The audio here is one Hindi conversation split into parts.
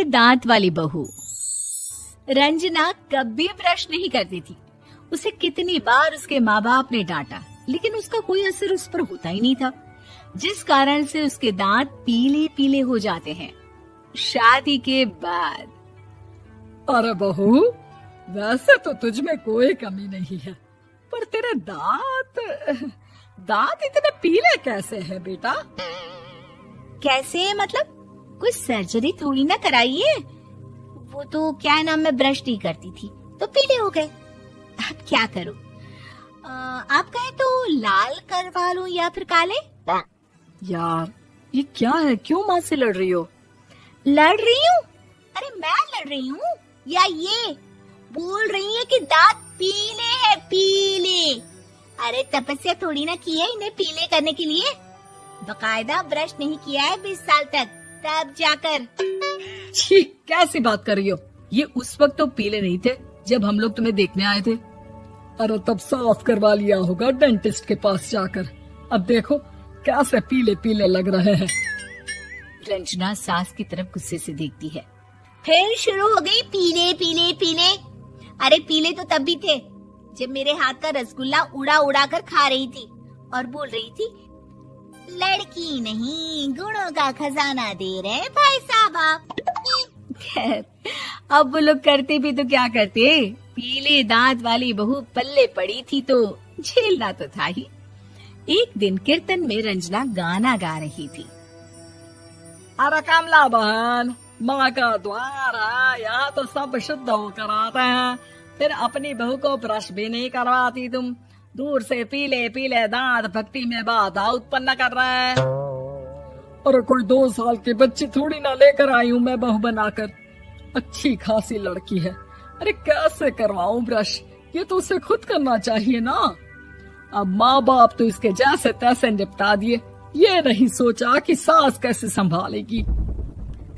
दांत वाली बहू। रंजना कभी ब्रश नहीं करती थी। उसे कितनी बार उसके माँ बाप ने डांटा, लेकिन उसका कोई असर उस पर होता ही नहीं था, जिस कारण से उसके दांत पीले पीले हो जाते हैं। शादी के बाद। अरे बहू, वैसे तो तुझ में कोई कमी नहीं है, पर तेरे दांत इतने पीले कैसे हैं बेटा? कैसे मतलब? कोई सर्जरी थोड़ी ना कराइए। वो तो क्या नाम, मैं ब्रश नहीं करती थी तो पीले हो गए। अब क्या करूं? आप कहें तो लाल करवा लूं या फिर काले? यार ये क्या है, क्यों माँ से लड़ रही हो? लड़ रही हूँ? अरे मैं लड़ रही हूँ या ये बोल रही है कि दांत पीले हैं, पीले। अरे तपस्या थोड़ी ना की है इन्हें पीले करने के लिए। बकायदा ब्रश नहीं किया है 20 साल तक, तब जाकर। छी, कैसी बात कर रही हो? ये उस वक्त तो पीले नहीं थे जब हम लोग तुम्हें देखने आए थे। अरे तब साफ करवा लिया होगा डेंटिस्ट के पास जाकर। अब देखो कैसे पीले पीले लग रहे हैं। रंजना सास की तरफ गुस्से से देखती है। फिर शुरू हो गई पीले पीले पीले। अरे पीले तो तब भी थे जब मेरे हाथ का रसगुल्ला उड़ा उड़ा कर खा रही थी और बोल रही थी, लड़की नहीं गुणों का खजाना दे रहे भाई साहब आप। खैर, अब वो लोग करते भी तो क्या करते, पीले दांत वाली बहू पल्ले पड़ी थी तो झेलना तो था ही। एक दिन कीर्तन में रंजना गाना गा रही थी। अरे कमला बहन, माँ का द्वार है, यहाँ तो सब शुद्ध होकर आते हैं, फिर अपनी बहू को ब्रश भी नहीं करवाती तुम। दूर से पीले पीले दांत भक्ति में बाधा उत्पन्न कर रहे हैं। अरे कोई 2 साल की बच्ची थोड़ी ना लेकर आई हूँ मैं बहू बनाकर। अच्छी खासी लड़की है, अरे कैसे करवाऊं ब्रश? ये तो उसे खुद करना चाहिए ना। अब माँ बाप तो इसके जैसे तैसे निपटा दिए, ये नहीं सोचा कि सास कैसे संभालेगी।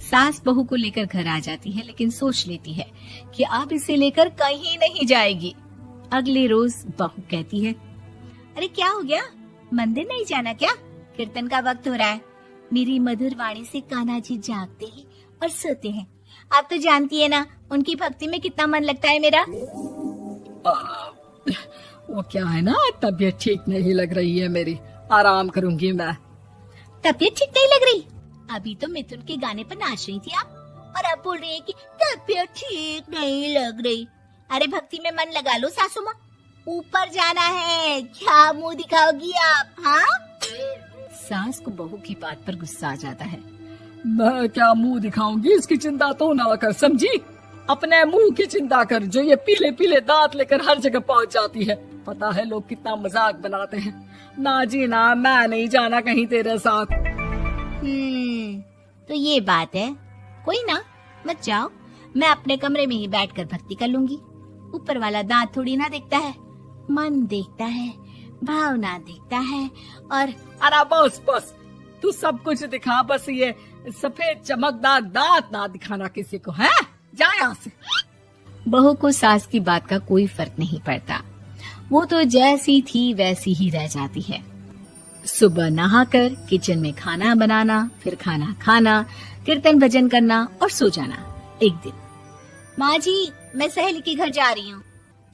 सास बहू को लेकर घर आ जाती है, लेकिन सोच लेती है कि अब इसे लेकर कहीं नहीं जाएगी। अगले रोज बहू कहती है, अरे क्या हो गया, मंदिर नहीं जाना क्या? कीर्तन का वक्त हो रहा है। मेरी मधुर वाणी से कान्हा जी जागते हैं और सोते हैं। आप तो जानती है ना उनकी भक्ति में कितना मन लगता है मेरा। वो क्या है ना, तबीयत ठीक नहीं लग रही है मेरी, आराम करूंगी मैं। तबीयत ठीक नहीं लग रही? अभी तो मिथुन के गाने पर नाच रही थी आप, और अब बोल रही है कि तबीयत ठीक नहीं लग रही। अरे भक्ति में मन लगा लो सासू माँ, ऊपर जाना है, क्या मुंह दिखाओगी आप? हाँ? सास को बहू की बात पर गुस्सा आ जाता है। मैं क्या मुंह दिखाऊंगी, इसकी चिंता तो ना कर, समझी? अपने मुंह की चिंता कर, जो ये पीले पीले दांत लेकर हर जगह पहुंच जाती है। पता है लोग कितना मजाक बनाते हैं। ना जी ना, मैं नहीं जाना कहीं तेरे साथ। तो ये बात है, कोई ना, मत जाओ, मैं अपने कमरे में ही बैठकर भक्ति कर लूंगी। ऊपर वाला दांत थोड़ी ना देखता है, मन देखता है, भावना देखता है। और अरे बस बस, तू सब कुछ दिखा, बस ये सफेद चमकदार दांत ना दिखाना किसी को, है? जा यहाँ से। बहू को सास की बात का कोई फर्क नहीं पड़ता, वो तो जैसी थी वैसी ही रह जाती है। सुबह नहाकर किचन में खाना बनाना, फिर खाना खाना, कीर्तन भजन करना और सो जाना। एक दिन, माँ जी मैं सहेली के घर जा रही हूँ,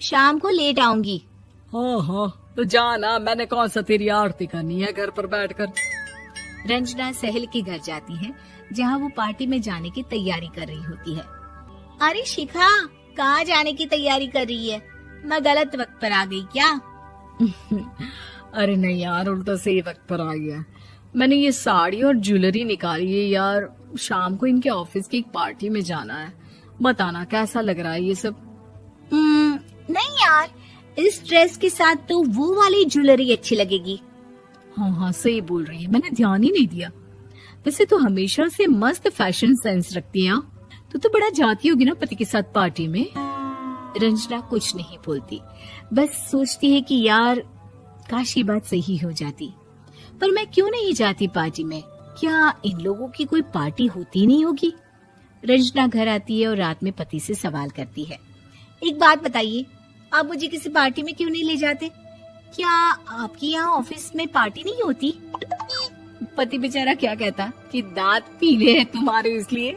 शाम को लेट आऊंगी। हाँ हाँ तो जाना, मैंने कौन सा तेरी आरती करनी है घर पर बैठकर। रंजना सहेली के घर जाती है, जहाँ वो पार्टी में जाने की तैयारी कर रही होती है। अरे शिखा, कहाँ जाने की तैयारी कर रही है? मैं गलत वक्त पर आ गई क्या? अरे नहीं यार, उल्टा सही वक्त पर आ गया। मैंने ये साड़ी और ज्वेलरी निकाली है यार, शाम को इनके ऑफिस की एक पार्टी में जाना है। बताना कैसा लग रहा है ये सब? नहीं यार, इस ड्रेस के साथ तो वो वाली ज्वेलरी अच्छी लगेगी। हाँ हाँ सही बोल रही है, मैंने ध्यान ही नहीं दिया। वैसे तो हमेशा से मस्त फैशन सेंस रखती है। तो बड़ा जाती होगी ना पति के साथ पार्टी में। रंजना कुछ नहीं बोलती, बस सोचती है कि यार काश ये बात सही हो जाती, पर मैं क्यों नहीं जाती पार्टी में? क्या इन लोगों की कोई पार्टी होती नहीं होगी? रंजना घर आती है और रात में पति से सवाल करती है, एक बात बताइए, आप मुझे किसी पार्टी में क्यों नहीं ले जाते? क्या आपकी यहाँ ऑफिस में पार्टी नहीं होती? पति बेचारा क्या कहता कि दांत पीले हैं तुम्हारे इसलिए।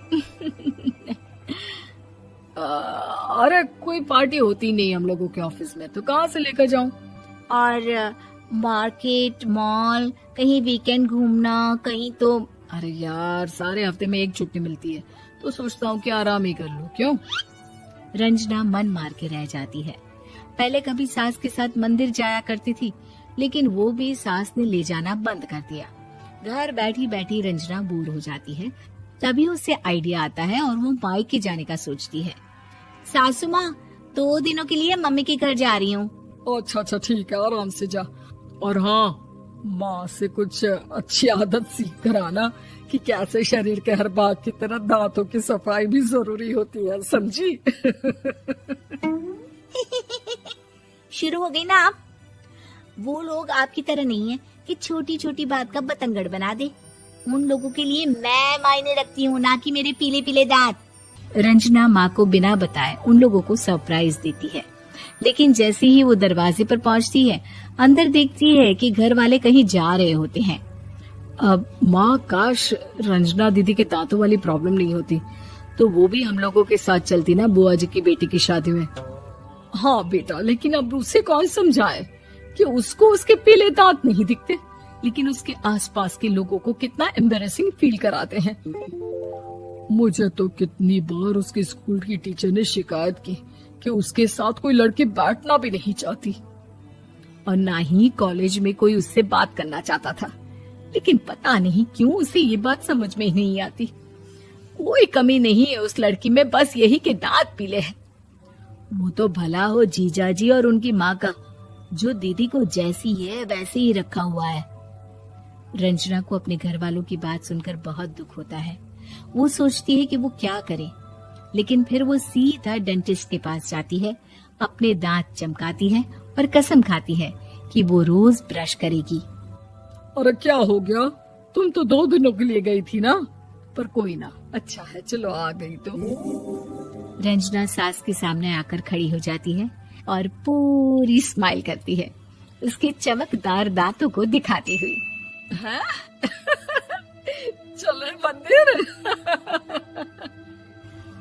अरे कोई पार्टी होती नहीं हम लोगों के ऑफिस में, तो कहाँ से लेकर जाऊं? और मार्केट, मॉल, कहीं वीकेंड घूमना, कहीं तो। अरे यार सारे हफ्ते में एक छुट्टी मिलती है, तो सोचता हूँ कि आराम ही कर लूं। क्यों? रंजना मन मार के रह जाती है। पहले कभी सास के साथ मंदिर जाया करती थी, लेकिन वो भी सास ने ले जाना बंद कर दिया। घर बैठी बैठी रंजना बोर हो जाती है। तभी उसे आइडिया आता है और वो मायके जाने का सोचती है। सासू माँ, 2 दिनों के लिए मम्मी के घर जा रही हूँ। अच्छा ठीक है, आराम से जा। और हाँ, माँ से कुछ अच्छी आदत सीख कर आना कि कैसे शरीर के हर भाग की तरह दांतों की सफाई भी जरूरी होती है, समझी? शुरू हो गई ना आप। वो लोग आपकी तरह नहीं है कि छोटी छोटी बात का बतंगड़ बना दे। उन लोगों के लिए मैं मायने रखती हूँ, ना कि मेरे पीले पीले दांत। रंजना माँ को बिना बताए उन लोगों को सरप्राइज देती है, लेकिन जैसे ही वो दरवाजे पर पहुंचती है, अंदर देखती है कि घर वाले कहीं जा रहे होते हैं। अब माँ, काश रंजना दीदी के दांतों वाली प्रॉब्लम नहीं होती, तो वो भी हम लोगों के साथ चलती ना बुआ जी की बेटी की शादी में। हाँ बेटा, लेकिन अब उसे कौन समझाए कि उसको उसके पीले दांत नहीं दिखते, लेकिन उसके आसपास के लोगों को कितना एम्बैरेसिंग फील कराते हैं। मुझे तो कितनी बार उसके स्कूल की टीचर ने शिकायत की कि उसके साथ कोई लड़की बैठना भी नहीं चाहती, और ना ही कॉलेज में कोई उससे बात करना चाहता था। लेकिन पता नहीं क्यों उसे ये बात समझ में ही नहीं आती। कोई कमी नहीं है उस लड़की में, बस यही कि दांत पीले हैं। वो तो भला हो जीजा जी और उनकी माँ का, जो दीदी को जैसी है वैसे ही रखा हुआ है। रंजना को अपने घर वालों की बात सुनकर बहुत दुख होता है। वो सोचती है कि वो क्या करे, लेकिन फिर वो सीधा डेंटिस्ट के पास जाती है, अपने दांत चमकाती है और कसम खाती है कि वो रोज ब्रश करेगी। अरे क्या हो गया? तुम तो 2 दिनों के लिए गई थी ना, पर कोई ना, अच्छा है, चलो आ गई तो। रंजना सास के सामने आकर खड़ी हो जाती है और पूरी स्माइल करती है, उसके चमकदार दांतों को दिखाती हुई। हैं? चले मंदिर।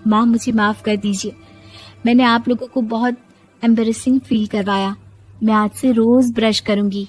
माँ, मुझे माफ कर दीजिए, मैंने आप लोगों को बहुत एम्बैरेसिंग फील करवाया। मैं आज से रोज ब्रश करूंगी।